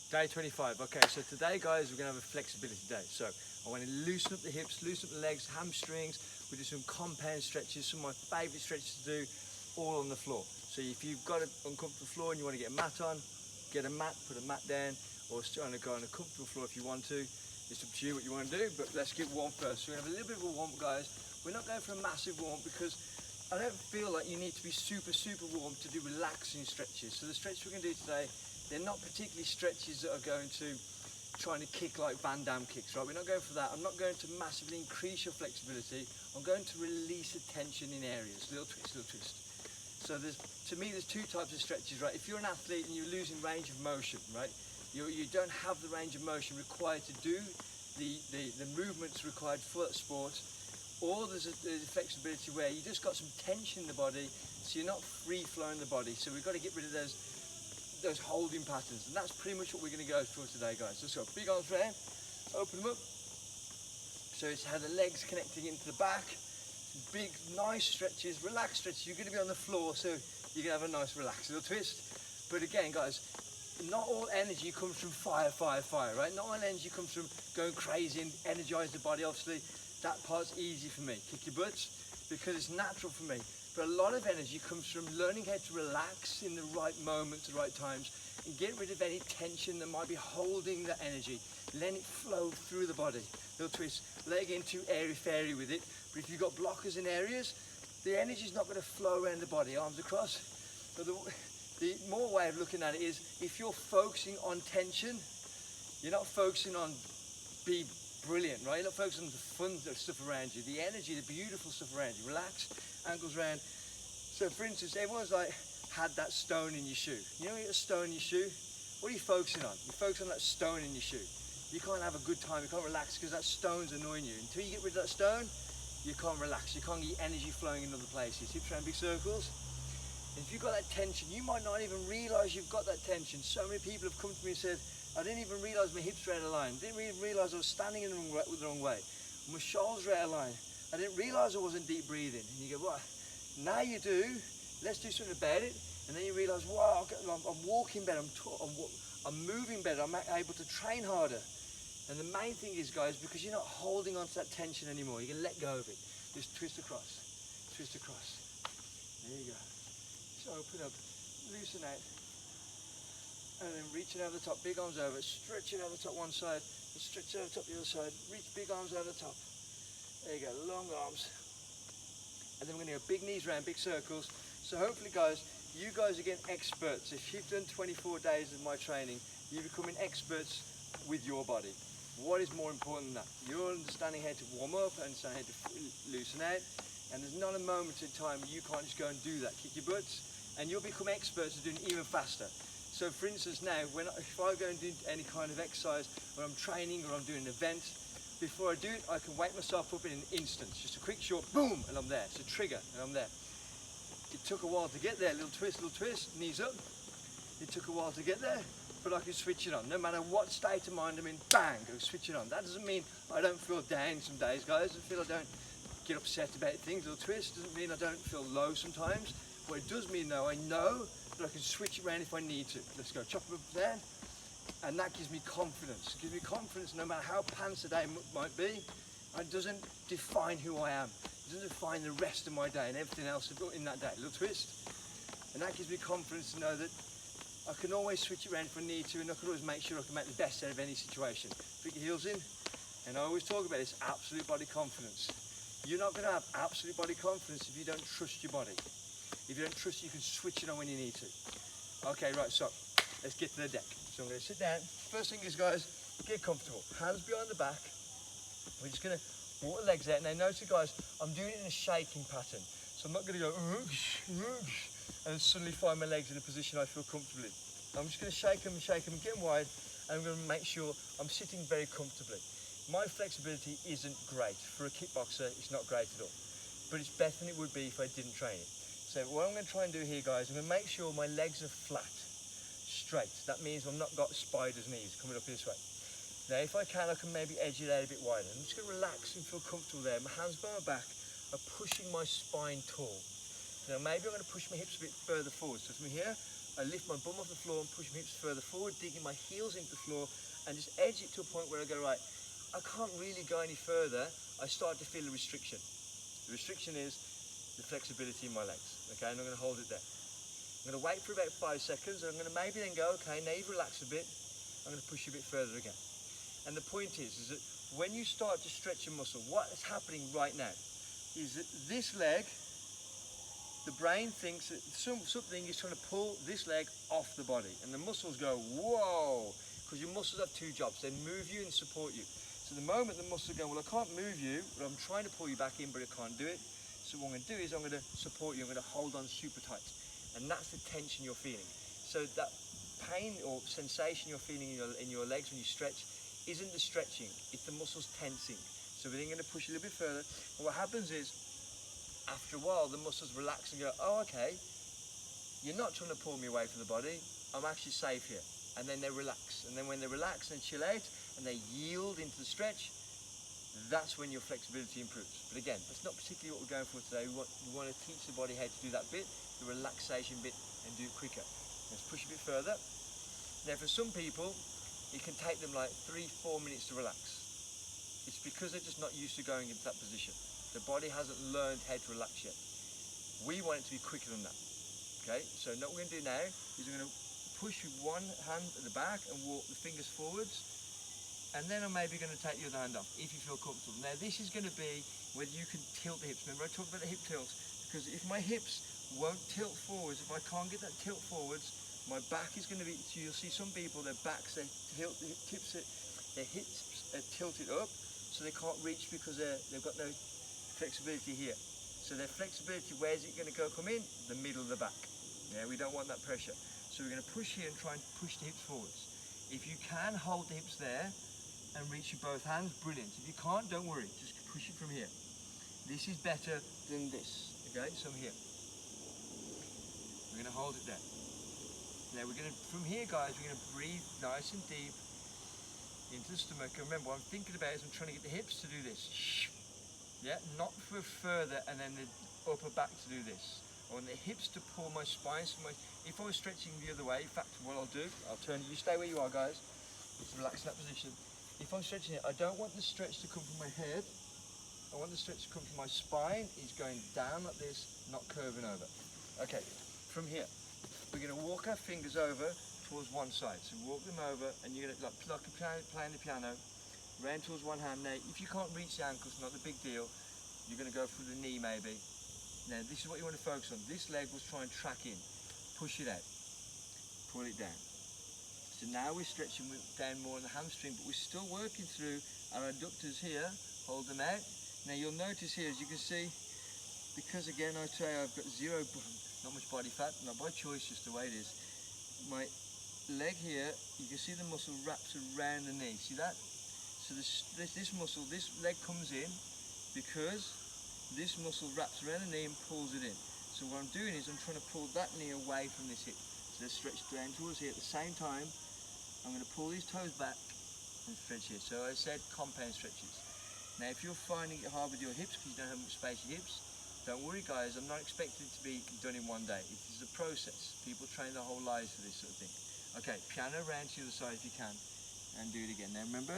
Day 25. Okay, so today, guys, we're gonna have a flexibility day. So I want to loosen up the hips, loosen up the legs, hamstrings. We do some compound stretches, some of my favorite stretches to do, all on the floor. So if you've got an uncomfortable floor and you want to get a mat on, get a mat, put a mat down, or go on a comfortable floor if you want to. It's up to you what you want to do, but let's get warm first. So we're gonna have a little bit of a warm, guys. We're not going for a massive warm because I don't feel like you need to be super warm to do relaxing stretches. So the stretch we're gonna do today, they're not particularly stretches that are going to trying to kick like Van Damme kicks, right? We're not going for that. I'm not going to massively increase your flexibility. I'm going to release the tension in areas, little twist, little twist. So to me, there's two types of stretches, right? If you're an athlete and you're losing range of motion, right? You don't have the range of motion required to do the movements required for that sport, or there's a flexibility where you just got some tension in the body, so you're not free flowing the body. So we've got to get rid of those holding patterns, and that's pretty much what we're going to go for today, guys. Let's go. Big arms round, open them up. So it's how the legs connecting into the back. Big, nice stretches, relaxed stretches. You're going to be on the floor, so you're going to have a nice relaxed little twist. But again, guys, not all energy comes from fire, right? Not all energy comes from going crazy and energize the body. Obviously, that part's easy for me. Kick your butts, because it's natural for me. But a lot of energy comes from learning how to relax in the right moments, the right times, and get rid of any tension that might be holding that energy. Let it flow through the body. Little twist, leg in too airy-fairy with it. But if you've got blockers in areas, the energy's not going to flow around the body, arms across. So the more way of looking at it is, if you're focusing on tension, you're not focusing on be brilliant, right? You're not focusing on the fun stuff around you, the energy, the beautiful stuff around you. Relax, ankles round. So for instance, everyone's like had that stone in your shoe. You know, you get a stone in your shoe, what are you focusing on? You focus on that stone in your shoe. You can't have a good time, you can't relax because that stone's annoying you. Until you get rid of that stone, you can't relax, you can't get energy flowing in other places. Hips around, big circles. If you've got that tension, you might not even realise you've got that tension. So many people have come to me and said, I didn't even realise my hips were out of line. Didn't even realise I was standing in the wrong way. My shoulders were out of line. I didn't realise I wasn't deep breathing. And you go, what? Now you do. Let's do something about it. And then you realise, wow, I'm walking better. I'm moving better. I'm able to train harder. And the main thing is, guys, because you're not holding on to that tension anymore, you can let go of it. Just twist across. Twist across. There you go. So open up, loosen out, and then reaching over the top, big arms over, stretching over the top one side, and stretch over the top the other side, reach big arms over the top. There you go, long arms. And then we're gonna go big knees round, big circles. So hopefully, guys, you guys are getting experts. If you've done 24 days of my training, you're becoming experts with your body. What is more important than that? You're understanding how to warm up, understanding how to loosen out, and there's not a moment in time where you can't just go and do that. Kick your butts, and you'll become experts at doing it even faster. So for instance now, if I go and do any kind of exercise, or I'm training, or I'm doing an event, before I do it, I can wake myself up in an instant. Just a quick short boom, and I'm there. It's a trigger, and I'm there. It took a while to get there, little twist, knees up. It took a while to get there, but I can switch it on. No matter what state of mind I'm in, bang, go switch it on. That doesn't mean I don't feel down some days, guys. I don't get upset about things. Little twist doesn't mean I don't feel low sometimes. What it does mean, though, I know that I can switch it around if I need to. Let's go, chop them up there. And that gives me confidence. It gives me confidence no matter how pants the day might be. It doesn't define who I am. It doesn't define the rest of my day and everything else in that day. Little twist. And that gives me confidence to know that I can always switch it around if I need to, and I can always make sure I can make the best out of any situation. Put your heels in. And I always talk about this absolute body confidence. You're not going to have absolute body confidence if you don't trust your body. If you don't trust, you can switch it on when you need to. Okay, right, so let's get to the deck. So I'm going to sit down. First thing is, guys, get comfortable. Hands behind the back. We're just going to walk the legs out. Now notice, guys, I'm doing it in a shaking pattern. So I'm not going to go and suddenly find my legs in a position I feel comfortable in. I'm just going to shake them, get them wide, and I'm going to make sure I'm sitting very comfortably. My flexibility isn't great. For a kickboxer, it's not great at all. But it's better than it would be if I didn't train it. So what I'm going to try and do here, guys, I'm going to make sure my legs are flat, straight. That means I've not got spider's knees coming up this way. Now, if I can maybe edge it out a bit wider. I'm just going to relax and feel comfortable there. My hands behind my back are pushing my spine tall. Now, maybe I'm going to push my hips a bit further forward. So from here, I lift my bum off the floor and push my hips further forward, digging my heels into the floor, and just edge it to a point where I go, right, I can't really go any further. I start to feel a restriction. The restriction is the flexibility in my legs, okay, and I'm going to hold it there. I'm going to wait for about 5 seconds, and I'm going to maybe then go, okay, now you've relaxed a bit, I'm going to push you a bit further again. And the point is that when you start to stretch a muscle, what is happening right now is that this leg, the brain thinks that something is trying to pull this leg off the body, and the muscles go, whoa, because your muscles have two jobs. They move you and support you. So the moment the muscles go, well, I can't move you, but I'm trying to pull you back in, but I can't do it. So what I'm going to do is I'm going to support you. I'm going to hold on super tight. And that's the tension you're feeling. So that pain or sensation you're feeling in your legs when you stretch isn't the stretching, it's the muscles tensing. So we're then going to push a little bit further. And what happens is, after a while, the muscles relax and go, oh, okay, you're not trying to pull me away from the body, I'm actually safe here. And then they relax. And then when they relax and chill out and they yield into the stretch, that's when your flexibility improves. But again, that's not particularly what we're going for today. We want to teach the body how to do that bit, the relaxation bit, and do it quicker. Let's push a bit further. Now for some people, it can take them like 3-4 minutes to relax. It's because they're just not used to going into that position. The body hasn't learned how to relax yet. We want it to be quicker than that. Okay, so what we're going to do now is we're going to push with one hand at the back and walk the fingers forwards, and then I'm maybe going to take the other hand off if you feel comfortable. Now this is going to be whether you can tilt the hips. Remember I talked about the hip tilts, because if my hips won't tilt forwards, if I can't get that tilt forwards, my back is going to be, so you'll see some people, their backs, their hips are tilted up, so they can't reach because they've got no flexibility here. So their flexibility, where's it going to come in? The middle of the back. Yeah, we don't want that pressure. So we're going to push here and try and push the hips forwards. If you can hold the hips there and reach with both hands, brilliant. If you can't, don't worry, just push it from here. This is better than this, okay? So I'm here. We're going to hold it there. Now we're going to, from here guys, we're going to breathe nice and deep into the stomach. And remember, what I'm thinking about is I'm trying to get the hips to do this. Yeah, not for further and then the upper back to do this. I want the hips to pull my spine. So if I was stretching the other way, in fact, what I'll do, I'll turn, you stay where you are guys, just relax in that position. If I'm stretching it, I don't want the stretch to come from my head. I want the stretch to come from my spine. It's going down like this, not curving over. Okay, from here, we're going to walk our fingers over towards one side. So walk them over, and you're going to, like playing the piano, round towards one hand. Now, if you can't reach the ankles, not a big deal. You're going to go through the knee maybe. Now, this is what you want to focus on. This leg will try and track in. Push it out. Pull it down. So now we're stretching down more on the hamstring, but we're still working through our adductors here. Hold them out. Now, you'll notice here, as you can see, because again, I say I've got not much body fat, not by choice, just the way it is. My leg here, you can see the muscle wraps around the knee. See that? So this muscle, this leg comes in because this muscle wraps around the knee and pulls it in. So what I'm doing is I'm trying to pull that knee away from this hip. So they're stretched down towards here. At the same time, I'm going to pull these toes back and stretch here. So I said compound stretches. Now if you're finding it hard with your hips because you don't have much space in your hips, don't worry guys, I'm not expecting it to be done in one day. It is a process. People train their whole lives for this sort of thing. Okay, piano round to the other side if you can, and do it again. Now remember,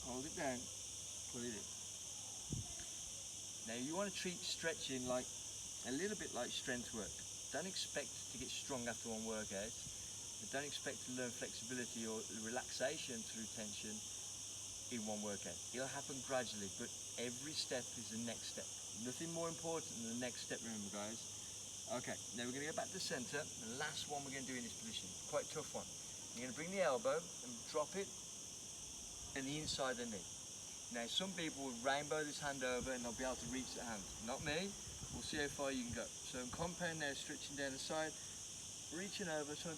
hold it down, pull it in. Now you want to treat stretching like a little bit like strength work. Don't expect to get strong after one workout, but don't expect to learn flexibility or relaxation through tension in one workout. It'll happen gradually, but every step is the next step. Nothing more important than the next step, remember guys. Okay, now we're going to go back to the centre. The last one we're going to do in this position, quite a tough one. You're going to bring the elbow and drop it and the inside of the knee. Now some people will rainbow this hand over and they'll be able to reach the hand. Not me. We'll see how far you can go. So I'm compound now, stretching down the side, reaching over. So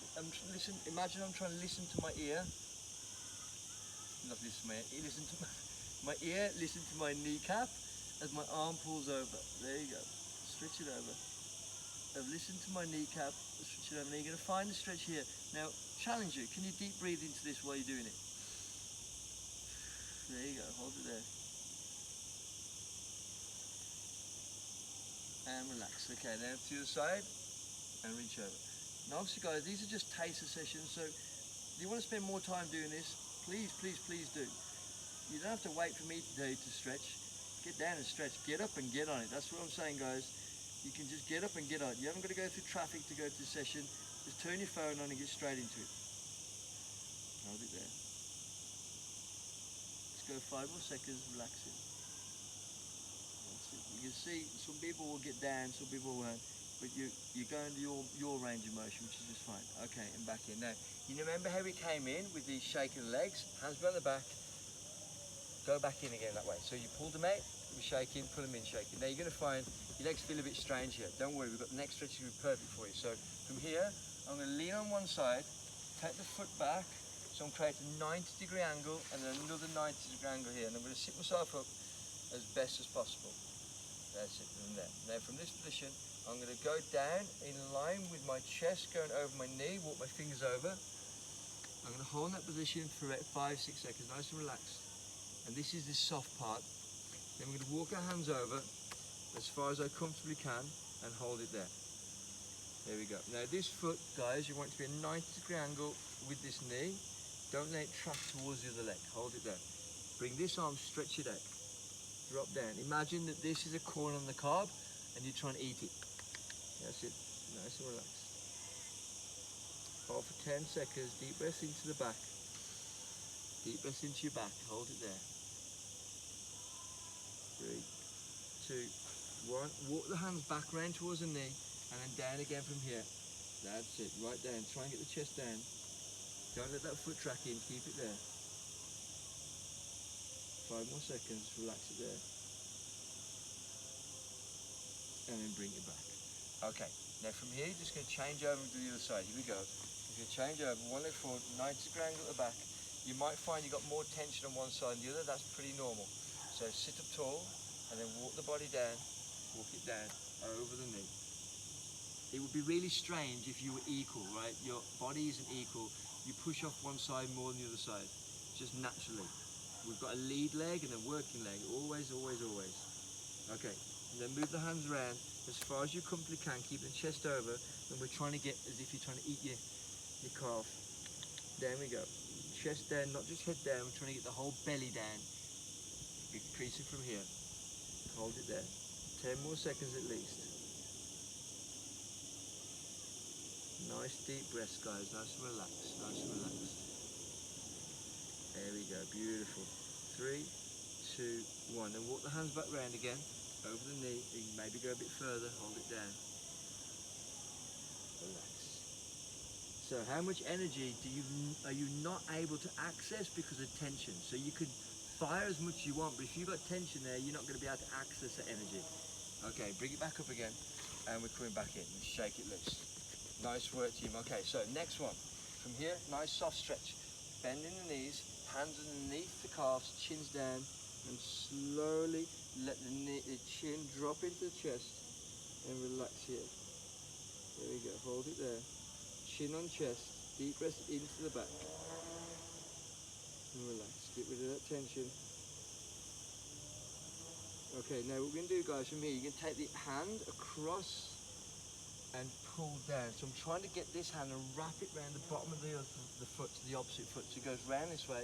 imagine I'm trying to listen to my ear. Not listen to my ear. Listen to my ear. Listen to my kneecap as my arm pulls over. There you go. Stretch it over. I've listened to my kneecap. Stretch it over. Now you're going to find the stretch here. Now challenge you. Can you deep breathe into this while you're doing it? There you go, hold it there. And relax. Okay, now to the side and reach over. Now obviously guys, these are just taster sessions, so if you want to spend more time doing this, please, please, please do. You don't have to wait for me today to stretch. Get down and stretch. Get up and get on it. That's what I'm saying, guys. You can just get up and get on it. You haven't got to go through traffic to go to the session. Just turn your phone on and get straight into it. Hold it there. Let's go 5 more seconds, relax it. That's it. You can see some people will get down, some people won't. But you're going to your range of motion, which is just fine. Okay, and back in. Now, you remember how we came in with these shaking legs? Hands behind the back. Go back in again that way. So you pulled them out, you're shaking, pull them in, shaking. Now you're going to find your legs feel a bit strange here. Don't worry, we've got the next stretch to be perfect for you. So from here, I'm going to lean on one side, take the foot back, so I'm creating a 90-degree angle and then another 90-degree angle here. And I'm going to sit myself up as best as possible. That's it, from there. Now from this position, I'm going to go down in line with my chest going over my knee, walk my fingers over. I'm going to hold that position for about 5-6 seconds, nice and relaxed. And this is the soft part. Then we're going to walk our hands over as far as I comfortably can and hold it there. There we go. Now this foot, guys, you want it to be a 90-degree angle with this knee. Don't let it track towards the other leg. Hold it there. Bring this arm, stretch it out. Drop down. Imagine that this is a corn on the cob and you're trying to eat it. That's it. Nice and relaxed. Hold for 10 seconds. Deep breath into the back. Deep breath into your back. Hold it there. 3, 2, 1. Walk the hands back round towards the knee and then down again from here. That's it. Right down. Try and get the chest down. Don't let that foot track in. Keep it there. 5 more seconds. Relax it there. And then bring it back. Okay. Now from here, you're just going to change over to the other side. Here we go. If you change over, one leg forward, 90-degree angle at the back. You might find you've got more tension on one side than the other. That's pretty normal. So sit up tall and then walk the body down, walk it down over the knee. It would be really strange if you were equal, right? Your body isn't equal. You push off one side more than the other side, just naturally. We've got a lead leg and a working leg, always, always, always. Okay, and then move the hands around as far as you comfortably can, keep the chest over, and we're trying to get as if you're trying to eat your calf. There we go. Chest down, not just head down, we're trying to get the whole belly down. Increasing from here. Hold it there. 10 more seconds at least. Nice deep breaths, guys. Nice and relaxed. Nice and relaxed. There we go. Beautiful. 3, 2, 1. And walk the hands back round again. Over the knee. You can maybe go a bit further. Hold it down. Relax. So how much energy are you not able to access because of tension? So you could fire as much as you want, but if you've got tension there, you're not going to be able to access that energy. Okay, bring it back up again, and we're coming back in. Shake it loose. Nice work, team. Okay, so next one. From here, nice soft stretch. Bending the knees, hands underneath the calves, chins down, and slowly let the chin drop into the chest, and relax here. There we go, hold it there. Chin on chest, deep breath into the back. And relax, get rid of that tension. Okay, now what we're going to do, guys, from here, you're going to take the hand across and pull down. So I'm trying to get this hand and wrap it around the bottom of the foot to the opposite foot. So it goes round this way,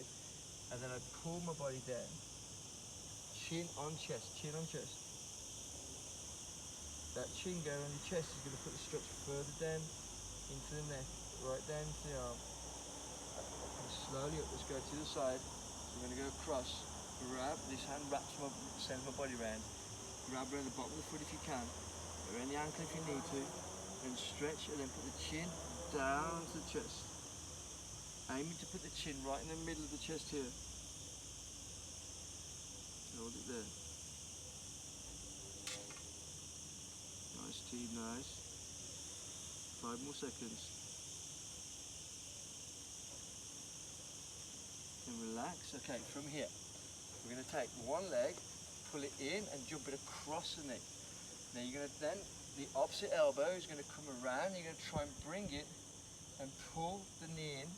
and then I pull my body down. Chin on chest, chin on chest. That chin going on your chest is going to put the stretch further down into the neck, right down to the arm. And slowly up, let's go to the side. So I'm going to go across, grab, this hand wraps sends my body around. Grab around the bottom of the foot if you can, around the ankle if you need to, and stretch, and then put the chin down to the chest. Aiming to put the chin right in the middle of the chest here. Hold it there. Nice, team, nice. 5 more seconds. And relax. Okay, from here, we're going to take one leg, pull it in, and jump it across the knee. Now you're going to then, the opposite elbow is going to come around. You're going to try and bring it and pull the knee in.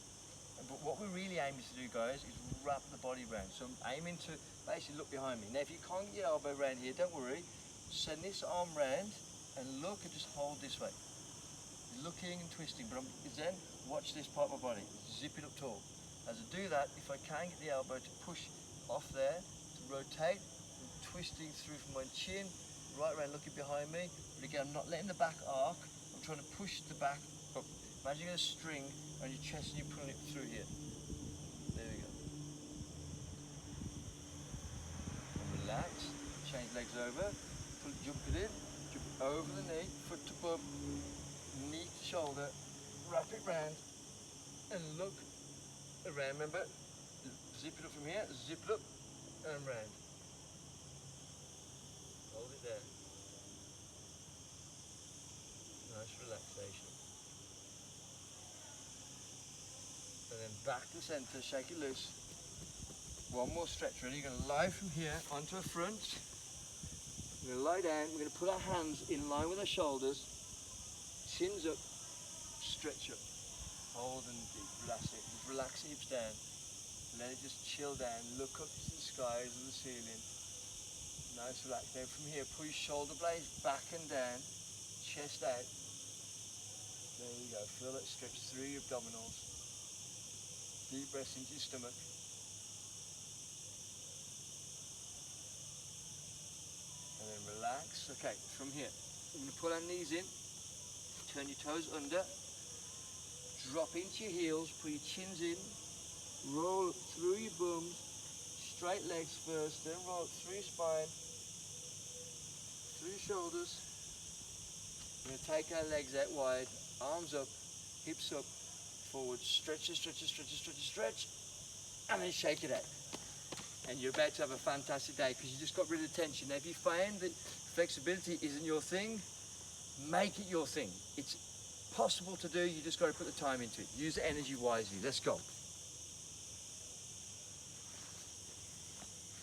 But what we're really aiming to do, guys, is wrap the body around. So I'm aiming to basically look behind me. Now, if you can't get your elbow around here, don't worry. Send this arm round and look and just hold this way. looking and twisting, but then watch this part of my body, zip it up tall. As I do that, if I can get the elbow to push off there, to rotate, I'm twisting through from my chin, right around looking behind me, but again, I'm not letting the back arc, I'm trying to push the back up. Imagine you got a string on your chest and you're pulling it through here. There we go. And relax, change legs over, jump it in, jump over the knee, foot to bum, knee to shoulder, wrap it round, and look around. Remember, zip it up from here, zip it up, and round. Hold it there. Nice relaxation. And then back to center, shake it loose. One more stretch, ready? You're going to lie from here onto a front. We're going to lie down, we're going to put our hands in line with our shoulders, chins up, stretch up. Hold and deep, relax it. Just relax the hips down. Let it just chill down. Look up to the skies or the ceiling. Nice relax. Then from here, pull your shoulder blades back and down, chest out. There you go. Feel that stretch through your abdominals. Deep breaths into your stomach. And then relax. Okay, from here, we're going to pull our knees in. Turn your toes under. Drop into your heels, put your chins in, roll through your bums, straight legs first, then roll through your spine, through your shoulders. We're going to take our legs out wide, arms up, hips up, forward, stretch, stretch, stretch, stretch, stretch, and then shake it out. And you're about to have a fantastic day because you just got rid of the tension. Now if you find that flexibility isn't your thing, make it your thing. It's possible to do, you just got to put the time into it. Use the energy wisely. Let's go.